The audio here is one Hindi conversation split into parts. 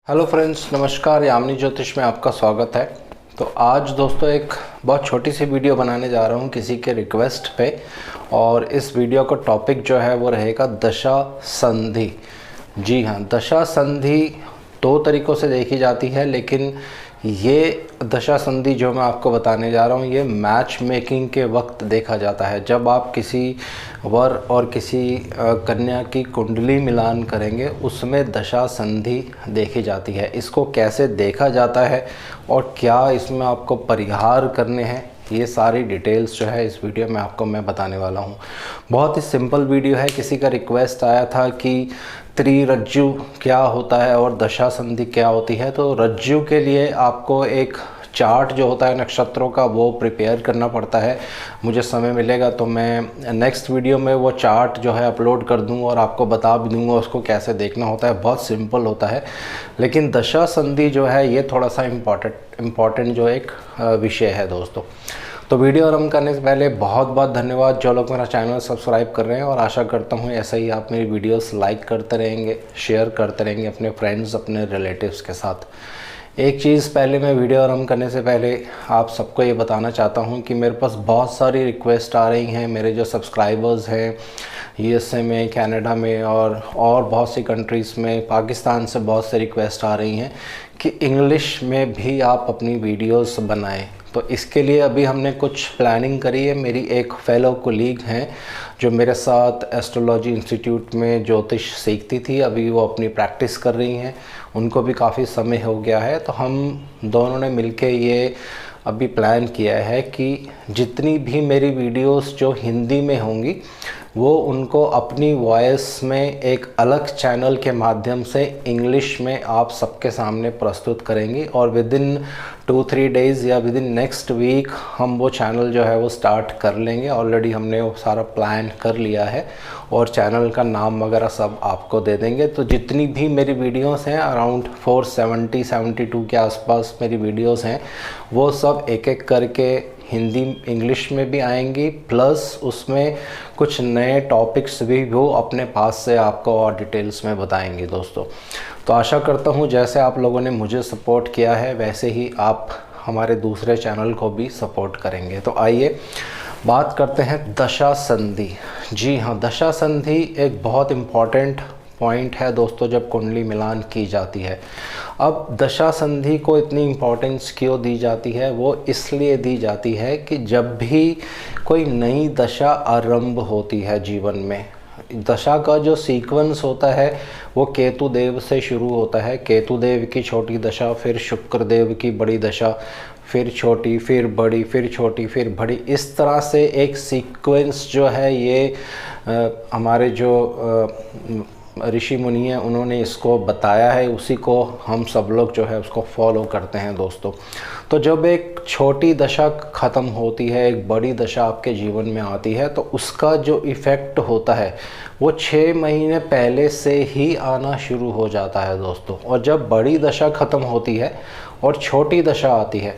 हेलो फ्रेंड्स, नमस्कार। यामिनी ज्योतिष में आपका स्वागत है। तो आज दोस्तों एक बहुत छोटी सी वीडियो बनाने जा रहा हूँ किसी के रिक्वेस्ट पे। और इस वीडियो का टॉपिक जो है वो रहेगा दशा संधि। जी हाँ, दशा संधि दो तरीक़ों से देखी जाती है, लेकिन ये दशा संधि जो मैं आपको बताने जा रहा हूँ ये मैच मेकिंग के वक्त देखा जाता है। जब आप किसी वर और किसी कन्या की कुंडली मिलान करेंगे उसमें दशा संधि देखी जाती है। इसको कैसे देखा जाता है और क्या इसमें आपको परिहार करने हैं, ये सारी डिटेल्स जो है इस वीडियो में आपको मैं बताने वाला हूँ। बहुत ही सिंपल वीडियो है। किसी का रिक्वेस्ट आया था कि त्रिरज्जु क्या होता है और दशा संधि क्या होती है। तो रज्जु के लिए आपको एक चार्ट जो होता है नक्षत्रों का वो प्रिपेयर करना पड़ता है। मुझे समय मिलेगा तो मैं नेक्स्ट वीडियो में वो चार्ट जो है अपलोड कर दूंगा और आपको बता भी दूंगा उसको कैसे देखना होता है। बहुत सिंपल होता है, लेकिन दशा संधि जो है ये थोड़ा सा इम्पॉर्टेंट जो एक विषय है दोस्तों। तो वीडियो आरंभ करने से पहले बहुत बहुत धन्यवाद जो लोग मेरा चैनल सब्सक्राइब कर रहे हैं, और आशा करता हूँ ऐसा ही आप मेरी वीडियोस लाइक करते रहेंगे, शेयर करते रहेंगे अपने फ्रेंड्स, अपने रिलेटिव्स के साथ। एक चीज़ पहले मैं वीडियो आरंभ करने से पहले आप सबको ये बताना चाहता हूँ कि मेरे पास बहुत सारी रिक्वेस्ट आ रही हैं। मेरे जो सब्सक्राइबर्स हैं यूएसए में, कनाडा में और बहुत सी कंट्रीज़ में, पाकिस्तान से बहुत से रिक्वेस्ट आ रही हैं कि इंग्लिश में भी आप अपनी वीडियोस बनाएं। तो इसके लिए अभी हमने कुछ प्लानिंग करी है। मेरी एक फेलो कोलीग हैं जो मेरे साथ एस्ट्रोलॉजी इंस्टीट्यूट में ज्योतिष सीखती थी, अभी वो अपनी प्रैक्टिस कर रही हैं। उनको भी काफ़ी समय हो गया है, तो हम दोनों ने मिलके ये अभी प्लान किया है कि जितनी भी मेरी वीडियोस जो हिंदी में होंगी वो उनको अपनी वॉइस में एक अलग चैनल के माध्यम से इंग्लिश में आप सबके सामने प्रस्तुत करेंगी। और विद इन 2-3 डेज़ या विद इन नेक्स्ट वीक हम वो चैनल जो है वो स्टार्ट कर लेंगे। ऑलरेडी हमने वो सारा प्लान कर लिया है और चैनल का नाम वगैरह सब आपको दे देंगे। तो जितनी भी मेरी वीडियोस हैं, अराउंड 472 के आसपास मेरी वीडियोस हैं, वो सब एक एक करके हिंदी इंग्लिश में भी आएंगी, प्लस उसमें कुछ नए टॉपिक्स भी वो अपने पास से आपको और डिटेल्स में बताएंगे दोस्तों। तो आशा करता हूँ जैसे आप लोगों ने मुझे सपोर्ट किया है वैसे ही आप हमारे दूसरे चैनल को भी सपोर्ट करेंगे। तो आइए बात करते हैं दशा संधि। जी हाँ, दशा संधि एक बहुत इम्पॉर्टेंट पॉइंट है दोस्तों जब कुंडली मिलान की जाती है। अब दशा संधि को इतनी इम्पोर्टेंस क्यों दी जाती है? वो इसलिए दी जाती है कि जब भी कोई नई दशा आरंभ होती है जीवन में, दशा का जो सीक्वेंस होता है वो केतु देव से शुरू होता है। केतु देव की छोटी दशा, फिर शुक्र देव की बड़ी दशा, फिर छोटी, फिर बड़ी, फिर छोटी, फिर बड़ी। इस तरह से एक सीक्वेंस जो है ये हमारे जो ऋषि मुनि हैं उन्होंने इसको बताया है, उसी को हम सब लोग जो है उसको फॉलो करते हैं दोस्तों। तो जब एक छोटी दशा ख़त्म होती है, एक बड़ी दशा आपके जीवन में आती है, तो उसका जो इफ़ेक्ट होता है वो 6 महीने पहले से ही आना शुरू हो जाता है दोस्तों। और जब बड़ी दशा ख़त्म होती है और छोटी दशा आती है,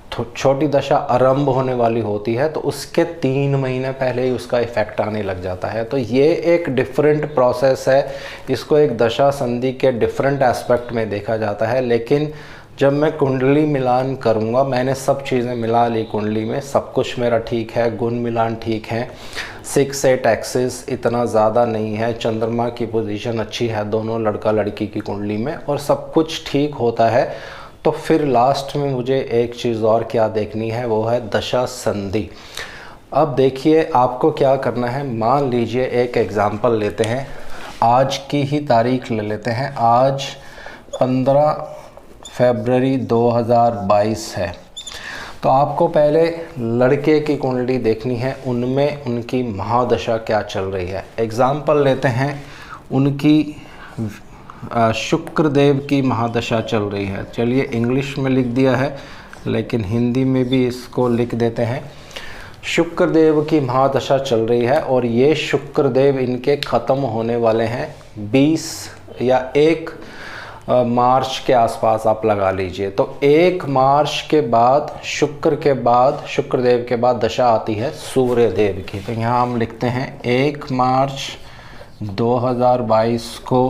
तो छोटी दशा आरंभ होने वाली होती है, तो उसके 3 महीने पहले ही उसका इफ़ेक्ट आने लग जाता है। तो ये एक डिफरेंट प्रोसेस है। इसको एक दशा संधि के डिफरेंट एस्पेक्ट में देखा जाता है। लेकिन जब मैं कुंडली मिलान करूँगा, मैंने सब चीज़ें मिला ली कुंडली में, सब कुछ मेरा ठीक है, गुण मिलान ठीक है, 6-8 एक्सिस इतना ज़्यादा नहीं है, चंद्रमा की पोजीशन अच्छी है दोनों लड़का लड़की की कुंडली में, और सब कुछ ठीक होता है, तो फिर लास्ट में मुझे एक चीज़ और क्या देखनी है, वो है दशा संधि। अब देखिए आपको क्या करना है। मान लीजिए एक एग्ज़ाम्पल लेते हैं, आज की ही तारीख ले लेते हैं। आज 15 फरवरी 2022 है। तो आपको पहले लड़के की कुंडली देखनी है, उनमें उनकी महादशा क्या चल रही है। एग्ज़ाम्पल लेते हैं, उनकी शुक्र देव की महादशा चल रही है। चलिए इंग्लिश में लिख दिया है, लेकिन हिंदी में भी इसको लिख देते हैं। शुक्र देव की महादशा चल रही है और ये शुक्र देव इनके ख़त्म होने वाले हैं 20 या 1 मार्च के आसपास आप लगा लीजिए। तो 1 मार्च के बाद शुक्र के बाद, शुक्र देव के बाद दशा आती है सूर्य देव की। तो यहाँ हम लिखते हैं 1 मार्च 2022 को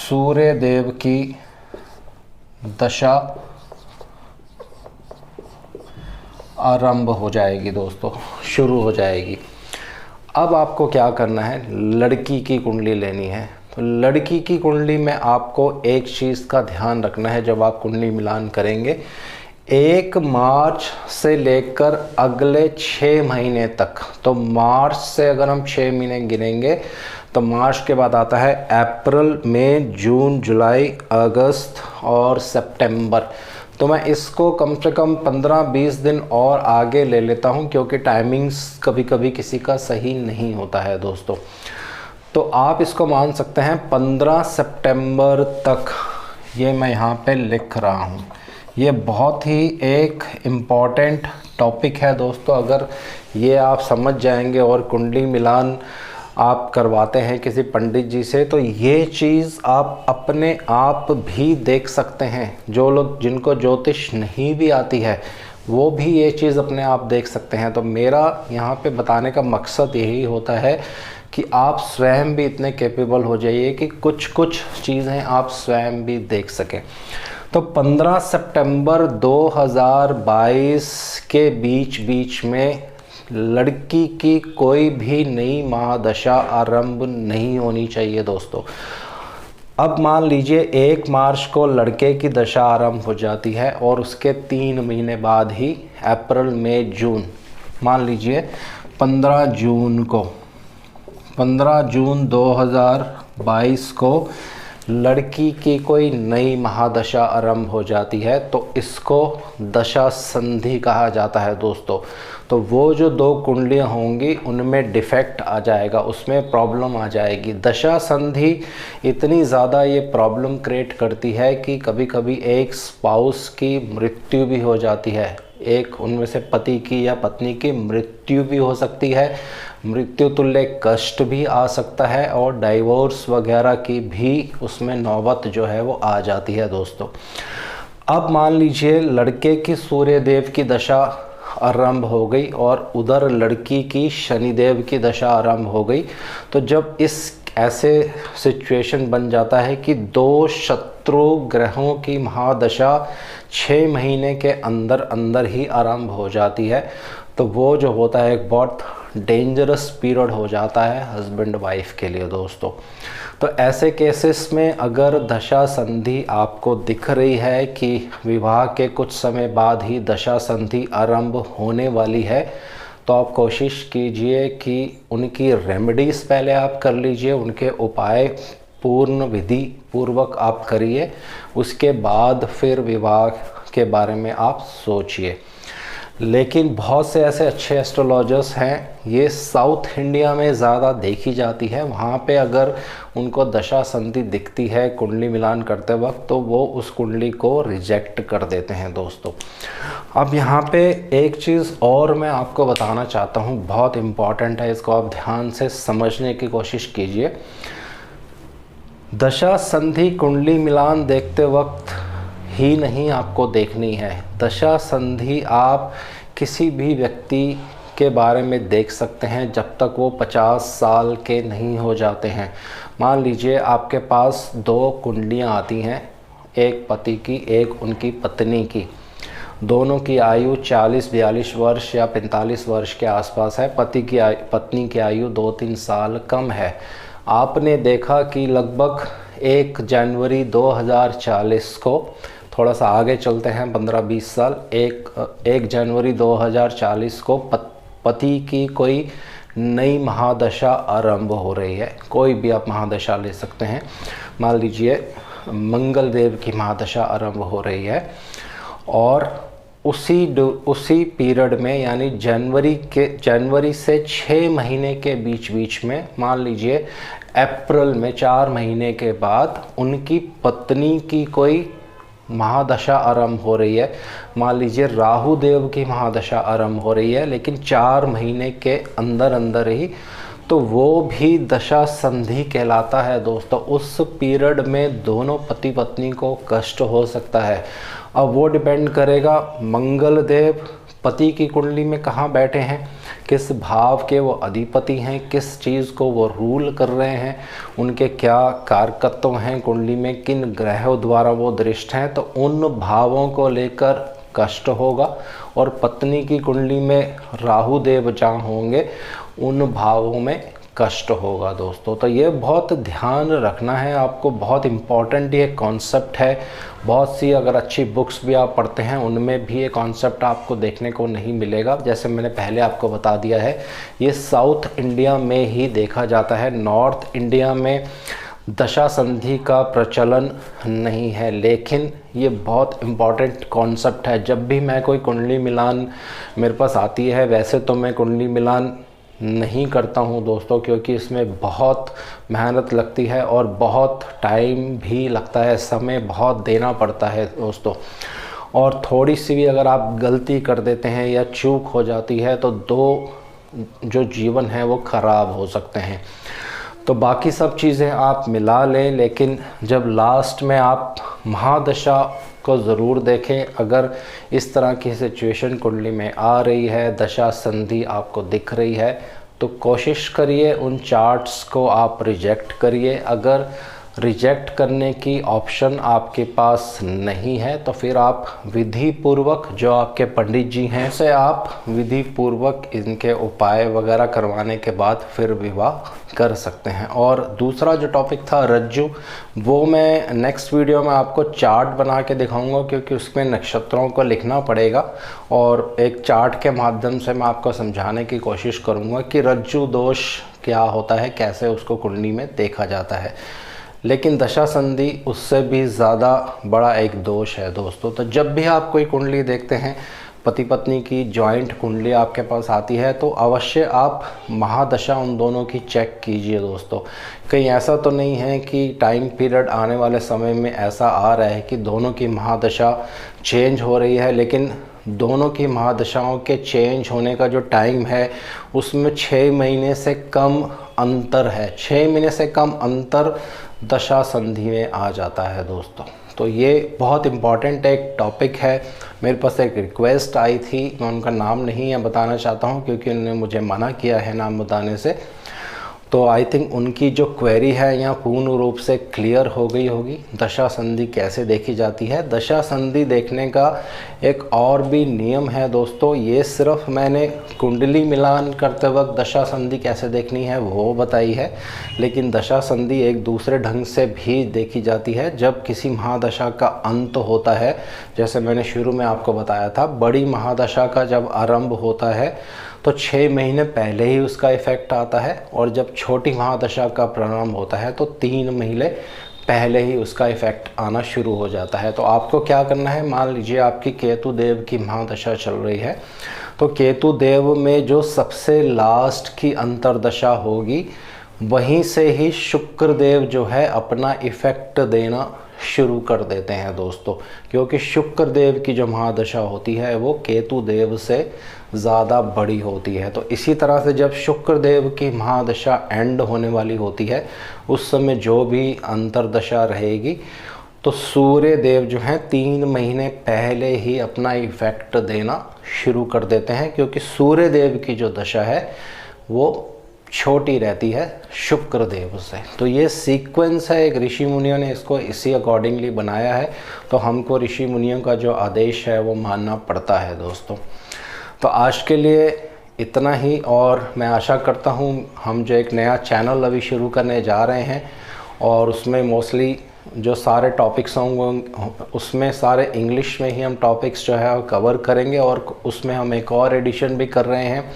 सूर्य देव की दशा आरंभ हो जाएगी दोस्तों, शुरू हो जाएगी। अब आपको क्या करना है, लड़की की कुंडली लेनी है। तो लड़की की कुंडली में आपको एक चीज़ का ध्यान रखना है जब आप कुंडली मिलान करेंगे, 1 मार्च से लेकर अगले 6 महीने तक। तो मार्च से अगर हम 6 महीने गिनेंगे तो मार्च के बाद आता है अप्रैल, मई, जून, जुलाई, अगस्त और सितंबर। तो मैं इसको कम से कम 15-20 दिन और आगे ले लेता हूं, क्योंकि टाइमिंग्स कभी कभी किसी का सही नहीं होता है दोस्तों। तो आप इसको मान सकते हैं 15 सितंबर तक, ये मैं यहाँ पे लिख रहा हूँ। ये बहुत ही एक इम्पॉर्टेंट टॉपिक है दोस्तों। अगर ये आप समझ जाएंगे और कुंडली मिलान आप करवाते हैं किसी पंडित जी से, तो ये चीज़ आप अपने आप भी देख सकते हैं। जो लोग जिनको ज्योतिष नहीं भी आती है वो भी ये चीज़ अपने आप देख सकते हैं। तो मेरा यहाँ पे बताने का मकसद यही होता है कि आप स्वयं भी इतने कैपेबल हो जाइए कि कुछ कुछ चीज़ें आप स्वयं भी देख सकें। तो 15 सितंबर 2022 के बीच में लड़की की कोई भी नई महादशा आरंभ नहीं होनी चाहिए दोस्तों। अब मान लीजिए 1 मार्च को लड़के की दशा आरंभ हो जाती है और उसके 3 महीने बाद ही अप्रैल, मई, जून, मान लीजिए 15 जून 2022 को लड़की की कोई नई महादशा आरंभ हो जाती है, तो इसको दशा संधि कहा जाता है दोस्तों। तो वो जो 2 कुंडलियाँ होंगी उनमें डिफेक्ट आ जाएगा, उसमें प्रॉब्लम आ जाएगी। दशा संधि इतनी ज़्यादा ये प्रॉब्लम क्रिएट करती है कि कभी कभी एक स्पाउस की मृत्यु भी हो जाती है, एक उनमें से पति की या पत्नी की मृत्यु भी हो सकती है, मृत्यु तुल्य कष्ट भी आ सकता है और डाइवोर्स वगैरह की भी उसमें नौबत जो है वो आ जाती है दोस्तों। अब मान लीजिए लड़के की सूर्य देव की दशा आरंभ हो गई और उधर लड़की की शनिदेव की दशा आरंभ हो गई। तो जब इस ऐसे सिचुएशन बन जाता है कि 2 शत्रु ग्रहों की महादशा 6 महीने के अंदर अंदर ही आरंभ हो जाती है, तो वो जो होता है एक बहुत डेंजरस पीरियड हो जाता है हस्बैंड वाइफ के लिए दोस्तों। तो ऐसे केसेस में अगर दशा संधि आपको दिख रही है कि विवाह के कुछ समय बाद ही दशा संधि आरंभ होने वाली है, तो आप कोशिश कीजिए कि उनकी रेमेडीज़ पहले आप कर लीजिए, उनके उपाय पूर्ण विधि पूर्वक आप करिए, उसके बाद फिर विवाह के बारे में आप सोचिए। लेकिन बहुत से ऐसे अच्छे एस्ट्रोलॉजर्स हैं, ये साउथ इंडिया में ज़्यादा देखी जाती है। वहाँ पे अगर उनको दशा संधि दिखती है कुंडली मिलान करते वक्त, तो वो उस कुंडली को रिजेक्ट कर देते हैं दोस्तों। अब यहाँ पे एक चीज़ और मैं आपको बताना चाहता हूँ, बहुत इम्पॉर्टेंट है, इसको आप ध्यान से समझने की कोशिश कीजिए। दशा संधि कुंडली मिलान देखते वक्त ही नहीं आपको देखनी है, दशा संधि आप किसी भी व्यक्ति के बारे में देख सकते हैं जब तक वो 50 साल के नहीं हो जाते हैं। मान लीजिए आपके पास 2 कुंडलियाँ आती हैं, एक पति की एक उनकी पत्नी की, दोनों की आयु 40-42 वर्ष या 45 वर्ष के आसपास है। पत्नी की आयु 2-3 साल कम है। आपने देखा कि लगभग 1 जनवरी 2040 को, थोड़ा सा आगे चलते हैं 15-20 साल, 1 जनवरी 2040 को पति की कोई नई महादशा आरंभ हो रही है। कोई भी आप महादशा ले सकते हैं, मान लीजिए मंगल देव की महादशा आरंभ हो रही है, और उसी पीरियड में यानी जनवरी से 6 महीने के बीच में, मान लीजिए अप्रैल में 4 महीने के बाद उनकी पत्नी की कोई महादशा आरंभ हो रही है। मान लीजिए राहु देव की महादशा आरंभ हो रही है, लेकिन 4 महीने के अंदर अंदर ही, तो वो भी दशा संधि कहलाता है दोस्तों। उस पीरियड में दोनों पति पत्नी को कष्ट हो सकता है। अब वो डिपेंड करेगा मंगल देव पति की कुंडली में कहाँ बैठे हैं, किस भाव के वो अधिपति हैं, किस चीज़ को वो रूल कर रहे हैं, उनके क्या कारकत्व हैं कुंडली में, किन ग्रहों द्वारा वो दृष्ट हैं, तो उन भावों को लेकर कष्ट होगा। और पत्नी की कुंडली में राहु देव जहाँ होंगे उन भावों में कष्ट होगा दोस्तों। तो ये बहुत ध्यान रखना है आपको, बहुत इम्पॉर्टेंट ये कॉन्सेप्ट है। बहुत सी अगर अच्छी बुक्स भी आप पढ़ते हैं उनमें भी ये कॉन्सेप्ट आपको देखने को नहीं मिलेगा। जैसे मैंने पहले आपको बता दिया है, ये साउथ इंडिया में ही देखा जाता है, नॉर्थ इंडिया में दशा संधि का प्रचलन नहीं है। लेकिन ये बहुत इम्पॉर्टेंट कॉन्सेप्ट है। जब भी मैं कोई कुंडली मिलान मेरे पास आती है, वैसे तो मैं कुंडली मिलान नहीं करता हूँ दोस्तों, क्योंकि इसमें बहुत मेहनत लगती है और बहुत टाइम भी लगता है, समय बहुत देना पड़ता है दोस्तों। और थोड़ी सी भी अगर आप गलती कर देते हैं या चूक हो जाती है तो दो जो जीवन है वो ख़राब हो सकते हैं। तो बाकी सब चीज़ें आप मिला लें, लेकिन जब लास्ट में आप महादशा को ज़रूर देखें। अगर इस तरह की सिचुएशन कुंडली में आ रही है, दशा संधि आपको दिख रही है, तो कोशिश करिए उन चार्ट्स को आप रिजेक्ट करिए। अगर रिजेक्ट करने की ऑप्शन आपके पास नहीं है तो फिर आप विधि पूर्वक, जो आपके पंडित जी हैं से आप विधि पूर्वक इनके उपाय वगैरह करवाने के बाद फिर विवाह कर सकते हैं। और दूसरा जो टॉपिक था रज्जु, वो मैं नेक्स्ट वीडियो में आपको चार्ट बना के दिखाऊंगा, क्योंकि उसमें नक्षत्रों को लिखना पड़ेगा और एक चार्ट के माध्यम से मैं आपको समझाने की कोशिश करूंगा कि रज्जु दोष क्या होता है, कैसे उसको कुंडली में देखा जाता है। लेकिन दशा संधि उससे भी ज़्यादा बड़ा एक दोष है दोस्तों। तो जब भी आप कोई कुंडली देखते हैं, पति पत्नी की जॉइंट कुंडली आपके पास आती है, तो अवश्य आप महादशा उन दोनों की चेक कीजिए दोस्तों। कहीं ऐसा तो नहीं है कि टाइम पीरियड आने वाले समय में ऐसा आ रहा है कि दोनों की महादशा चेंज हो रही है, लेकिन दोनों की महादशाओं के चेंज होने का जो टाइम है उसमें 6 महीने से कम अंतर है। 6 महीने से कम अंतर दशा संधि में आ जाता है दोस्तों। तो ये बहुत इम्पॉर्टेंट एक टॉपिक है। मेरे पास एक रिक्वेस्ट आई थी, मैं उनका नाम नहीं बताना चाहता हूँ क्योंकि उन्होंने मुझे मना किया है नाम बताने से। तो आई थिंक उनकी जो क्वेरी है यहाँ पूर्ण रूप से क्लियर हो गई होगी। दशा संधि कैसे देखी जाती है, दशा संधि देखने का एक और भी नियम है दोस्तों। ये सिर्फ मैंने कुंडली मिलान करते वक्त दशा संधि कैसे देखनी है वो बताई है, लेकिन दशा संधि एक दूसरे ढंग से भी देखी जाती है। जब किसी महादशा का अंत होता है, जैसे मैंने शुरू में आपको बताया था, बड़ी महादशा का जब आरंभ होता है तो 6 महीने पहले ही उसका इफ़ेक्ट आता है, और जब छोटी महादशा का प्रारंभ होता है तो 3 महीने पहले ही उसका इफ़ेक्ट आना शुरू हो जाता है। तो आपको क्या करना है, मान लीजिए आपकी केतु देव की महादशा चल रही है, तो केतु देव में जो सबसे लास्ट की अंतरदशा होगी वहीं से ही शुक्र देव जो है अपना इफ़ेक्ट देना शुरू कर देते हैं दोस्तों, क्योंकि शुक्र देव की जो महादशा होती है वो केतु देव से ज़्यादा बड़ी होती है। तो इसी तरह से जब शुक्र देव की महादशा एंड होने वाली होती है, उस समय जो भी अंतरदशा रहेगी, तो सूर्य देव जो हैं 3 महीने पहले ही अपना इफ़ेक्ट देना शुरू कर देते हैं, क्योंकि सूर्य देव की जो दशा है वो छोटी रहती है शुक्र देव से। तो ये सीक्वेंस है, एक ऋषि मुनियों ने इसको इसी अकॉर्डिंगली बनाया है, तो हमको ऋषि मुनियों का जो आदेश है वो मानना पड़ता है दोस्तों। तो आज के लिए इतना ही, और मैं आशा करता हूँ हम जो एक नया चैनल अभी शुरू करने जा रहे हैं और उसमें मोस्टली जो सारे टॉपिक्स होंगे उसमें सारे इंग्लिश में ही हम टॉपिक्स जो है कवर करेंगे, और उसमें हम एक और एडिशन भी कर रहे हैं,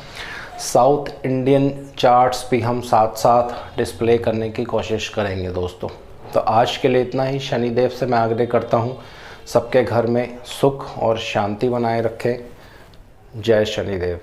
साउथ इंडियन चार्ट्स भी हम साथ साथ डिस्प्ले करने की कोशिश करेंगे दोस्तों। तो आज के लिए इतना ही। शनिदेव से मैं आग्रह करता हूँ सबके घर में सुख और शांति बनाए रखें। जय शनिदेव।